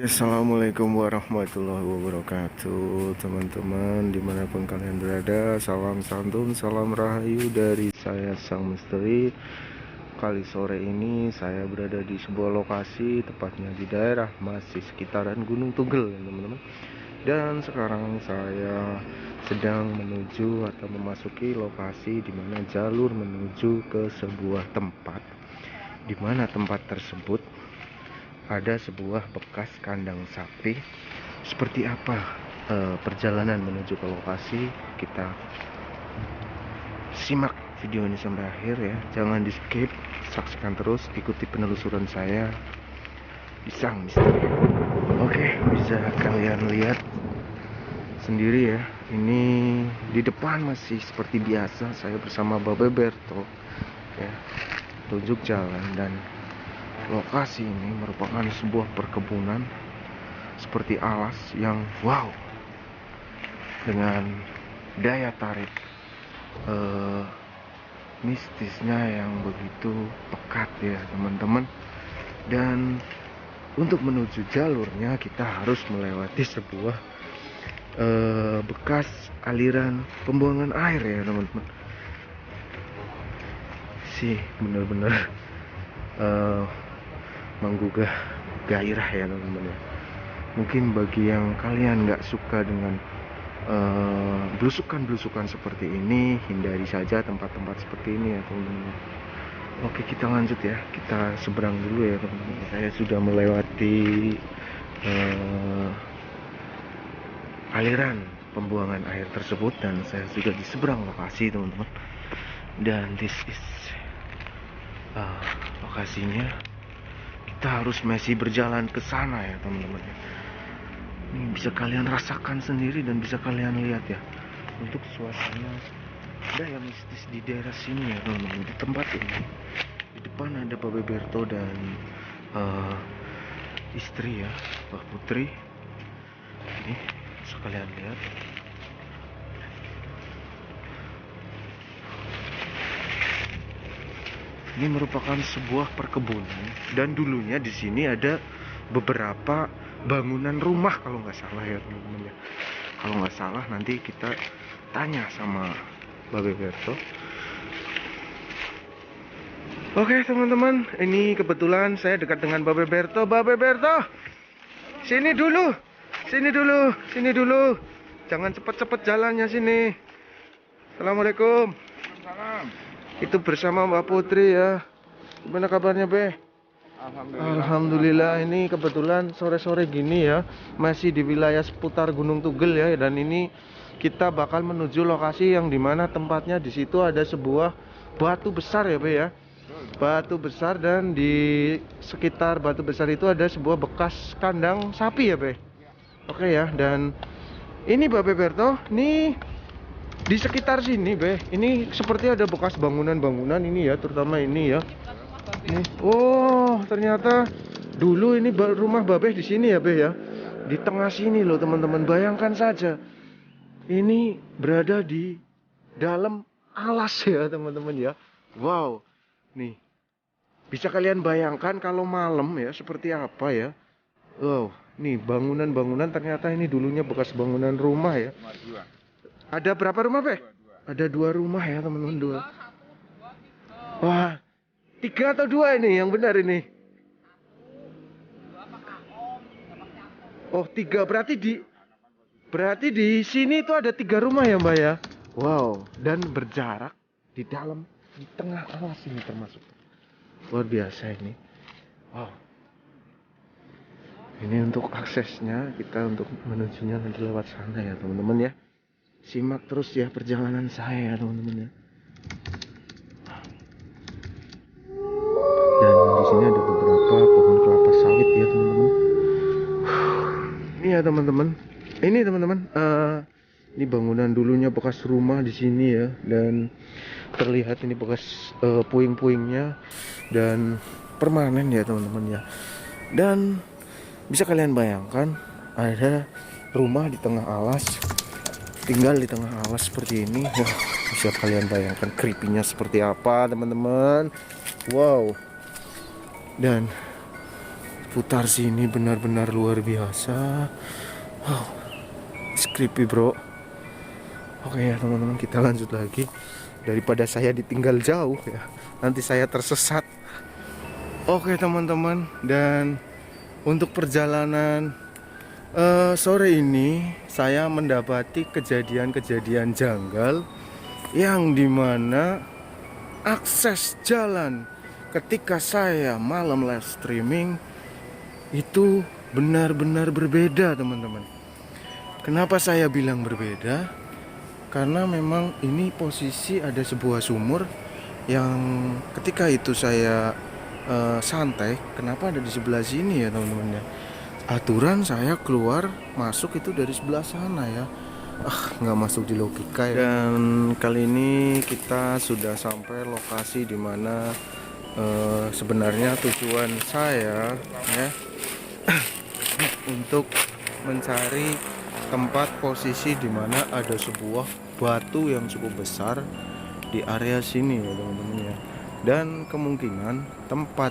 Assalamualaikum warahmatullahi wabarakatuh, teman-teman dimanapun kalian berada. Salam santun, salam rahayu dari saya Sang Misteri. Kali sore ini saya berada di sebuah lokasi, tepatnya di daerah masih sekitaran Gunung Tugel ya teman-teman. Dan sekarang saya sedang menuju atau memasuki lokasi di mana jalur menuju ke sebuah tempat, di mana tempat tersebut ada sebuah bekas kandang sapi. Seperti apa perjalanan menuju ke lokasi? Kita simak video ini sampai akhir ya. Jangan di skip, saksikan terus, ikuti penelusuran saya di Sang Misteri. Oke, bisa kalian lihat sendiri ya. Ini di depan masih seperti biasa saya bersama Babe Berto ya, tunjuk jalan. Dan lokasi ini merupakan sebuah perkebunan seperti alas yang wow, dengan daya tarik mistisnya yang begitu pekat ya teman-teman. Dan untuk menuju jalurnya kita harus melewati sebuah bekas aliran pembuangan air ya teman-teman. Sih bener-bener menggugah gairah ya teman-teman ya. Mungkin bagi yang kalian nggak suka dengan belusukan-belusukan seperti ini, hindari saja tempat-tempat seperti ini ya teman-teman. Oke, kita lanjut ya, kita seberang dulu ya teman-teman. Saya sudah melewati aliran pembuangan air tersebut dan saya sudah di seberang lokasi teman-teman. Dan this is lokasinya. Kita harus masih berjalan ke sana ya teman-teman. Ini bisa kalian rasakan sendiri dan bisa kalian lihat ya, untuk suasana daya mistis di daerah sini ya teman-teman. Di tempat ini, di depan ada Babe Berto dan istri ya, Mbak Putri. Ini bisa kalian lihat. Ini merupakan sebuah perkebunan dan dulunya di sini ada beberapa bangunan rumah kalau nggak salah ya teman-teman ya. Kalau nggak salah nanti kita tanya sama Babe Berto. Oke teman-teman, ini kebetulan saya dekat dengan Babe Berto. Babe Berto, sini dulu, sini dulu, sini dulu. Jangan cepet-cepet jalannya sini. Assalamualaikum. Salam. Itu bersama Mbak Putri ya. Gimana kabarnya Be? Alhamdulillah. Ini kebetulan sore-sore gini ya, masih di wilayah seputar Gunung Tugel ya. Dan ini kita bakal menuju lokasi yang dimana tempatnya di situ ada sebuah batu besar ya Be ya. Batu besar, dan di sekitar batu besar itu ada sebuah bekas kandang sapi ya Be. Oke ya. Dan ini Babe Berto, nih di sekitar sini Be, ini seperti ada bekas bangunan-bangunan ini ya, terutama ini ya. Nih, oh ternyata dulu ini rumah Babe di sini ya Be ya. Di tengah sini loh teman-teman, bayangkan saja. Ini berada di dalam alas ya teman-teman ya. Wow, nih bisa kalian bayangkan kalau malam ya seperti apa ya. Wow, nih bangunan-bangunan, ternyata ini dulunya bekas bangunan rumah ya. Ada berapa rumah Be? Ada 2 rumah ya teman-teman, 2. Wah, 3 atau 2 ini yang benar ini? Oh 3, berarti di sini itu ada 3 rumah ya Mbak ya. Wow, dan berjarak di dalam, di tengah alas ini termasuk. Luar biasa ini. Wow. Ini untuk aksesnya, kita untuk menujunya nanti lewat sana ya teman-teman ya. Simak terus ya perjalanan saya ya teman-teman ya. Dan di sini ada beberapa pohon kelapa sawit ya teman-teman. Ini ya teman-teman. Ini teman-teman, ini bangunan dulunya bekas rumah di sini ya, dan terlihat ini bekas puing-puingnya dan permanen ya teman-teman ya. Dan bisa kalian bayangkan ada rumah di tengah alas, tinggal di tengah alas seperti ini. Wah, bisa kalian bayangkan creepy-nya seperti apa teman-teman. Wow. Dan seputar sini benar-benar luar biasa. Wow, creepy bro. Oke ya teman-teman, kita lanjut lagi. Daripada saya ditinggal jauh ya, nanti saya tersesat. Oke teman-teman, dan untuk perjalanan sore ini saya mendapati kejadian-kejadian janggal yang dimana akses jalan ketika saya malam live streaming itu benar-benar berbeda teman-teman. Kenapa saya bilang berbeda? Karena memang ini posisi ada sebuah sumur yang ketika itu saya santai. Kenapa ada di sebelah sini ya teman-teman ya? Aturan saya keluar masuk itu dari sebelah sana ya. Nggak masuk di logika ya. Dan kali ini kita sudah sampai lokasi dimana sebenarnya tujuan saya ya untuk mencari tempat posisi dimana ada sebuah batu yang cukup besar di area sini ya teman-teman ya. Dan kemungkinan tempat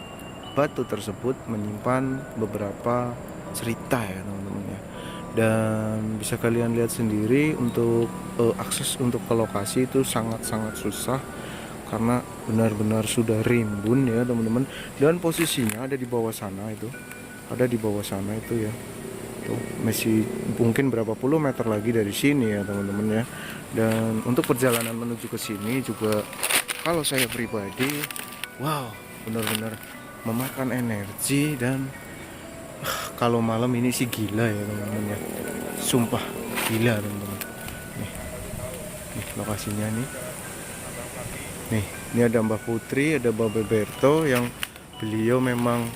batu tersebut menyimpan beberapa cerita ya teman-teman ya. Dan bisa kalian lihat sendiri untuk akses untuk ke lokasi itu sangat-sangat susah karena benar-benar sudah rimbun ya teman-teman. Dan posisinya ada di bawah sana itu, ada di bawah sana itu ya. Tuh, masih mungkin berapa puluh meter lagi dari sini ya teman-teman ya. Dan untuk perjalanan menuju ke sini juga kalau saya pribadi, wow, benar-benar memakan energi. Dan kalau malam ini sih gila ya teman-teman ya, sumpah gila teman-teman. Nih lokasinya nih. Nih, ini ada Mbah Putri, ada Mbah Beberto yang beliau memang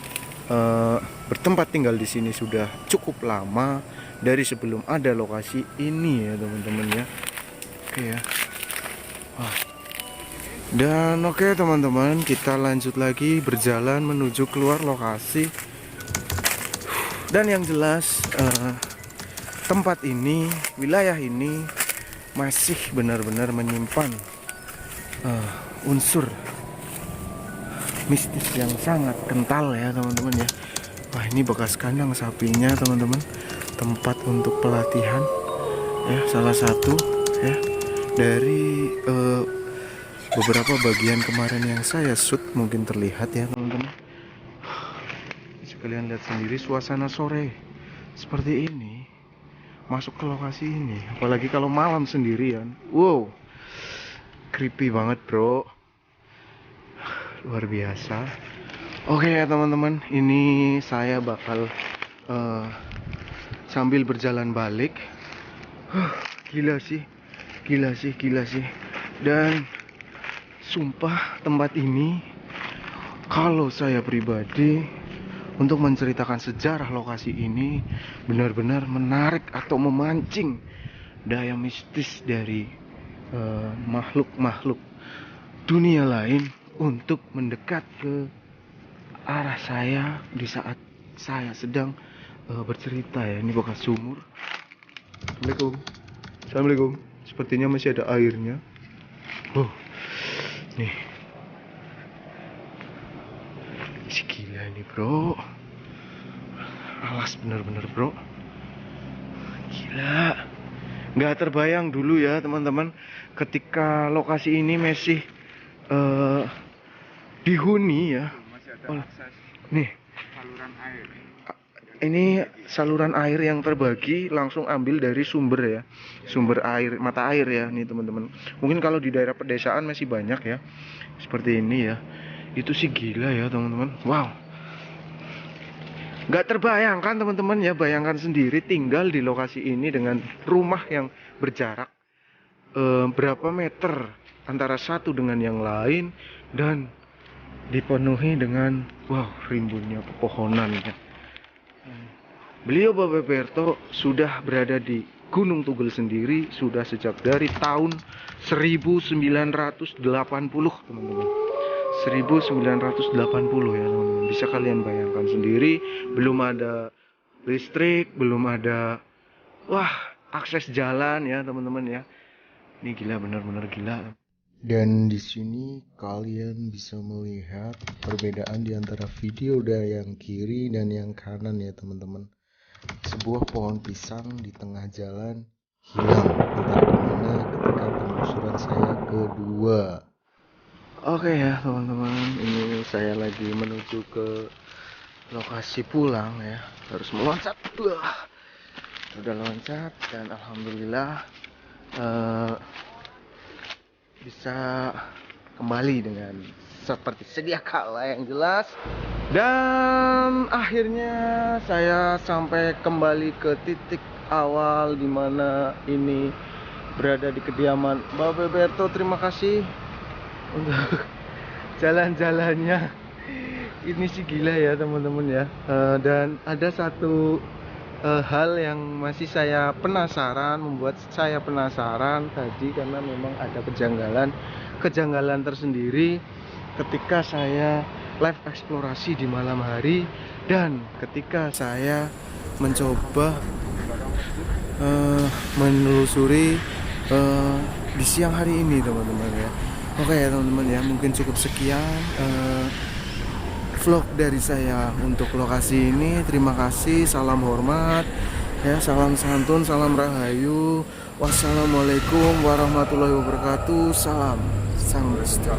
bertempat tinggal di sini sudah cukup lama dari sebelum ada lokasi ini ya teman-teman ya. Oke ya. Dan oke teman-teman, kita lanjut lagi berjalan menuju keluar lokasi. Dan yang jelas tempat ini, wilayah ini masih benar-benar menyimpan unsur mistis yang sangat kental ya teman-teman ya. Wah, ini bekas kandang sapinya teman-teman, tempat untuk pelatihan ya, salah satu ya dari beberapa bagian kemarin yang saya shoot. Mungkin terlihat ya teman-teman, bisa kalian lihat sendiri suasana sore seperti ini masuk ke lokasi ini, apalagi kalau malam sendirian. Wow, creepy banget bro, luar biasa. Oke ya teman-teman, ini saya bakal sambil berjalan balik. Gila sih. Dan sumpah tempat ini, kalau saya pribadi untuk menceritakan sejarah lokasi ini, benar-benar menarik atau memancing daya mistis dari makhluk-makhluk dunia lain untuk mendekat ke arah saya di saat saya sedang bercerita ya. Ini bekas sumur. Assalamualaikum. Sepertinya masih ada airnya. Nih. Gila ini bro. Alas bener-bener bro. Gila. Nggak terbayang dulu ya teman-teman, ketika lokasi ini masih dihuni ya. Nih, saluran air. Ini saluran air yang terbagi langsung ambil dari sumber ya, sumber air, mata air ya nih teman-teman. Mungkin kalau di daerah pedesaan masih banyak ya seperti ini ya. Itu sih gila ya teman-teman. Wow, nggak terbayangkan teman-teman ya. Bayangkan sendiri tinggal di lokasi ini dengan rumah yang berjarak berapa meter antara satu dengan yang lain, dan dipenuhi dengan wow rimbunnya pepohonan ya. Beliau Bapak Berto sudah berada di Gunung Tugel sendiri sudah sejak dari tahun 1980 teman-teman. 1980 ya teman-teman. Bisa kalian bayangkan sendiri, belum ada listrik, belum ada akses jalan ya teman-teman ya. Ini gila, benar-benar gila. Dan di sini kalian bisa melihat perbedaan di antara video dari yang kiri dan yang kanan ya teman-teman. Sebuah pohon pisang di tengah jalan hilang entah kemana ketika penelusuran saya kedua. Oke ya teman-teman, ini saya lagi menuju ke lokasi pulang ya. Harus meloncat. Udah loncat dan alhamdulillah bisa kembali dengan seperti sedia kala yang jelas. Dan akhirnya saya sampai kembali ke titik awal dimana ini berada di kediaman Bapak Beberto. Terima kasih untuk jalan-jalannya. Ini sih gila ya teman-teman ya. Dan ada satu hal yang masih saya penasaran, membuat saya penasaran tadi, karena memang ada kejanggalan tersendiri ketika saya live eksplorasi di malam hari dan ketika saya mencoba menelusuri di siang hari ini teman-teman ya. Oke ya teman-teman ya, mungkin cukup sekian vlog dari saya untuk lokasi ini. Terima kasih, salam hormat ya, salam santun, salam rahayu. Wassalamualaikum warahmatullahi wabarakatuh. Salam Sang Bestu.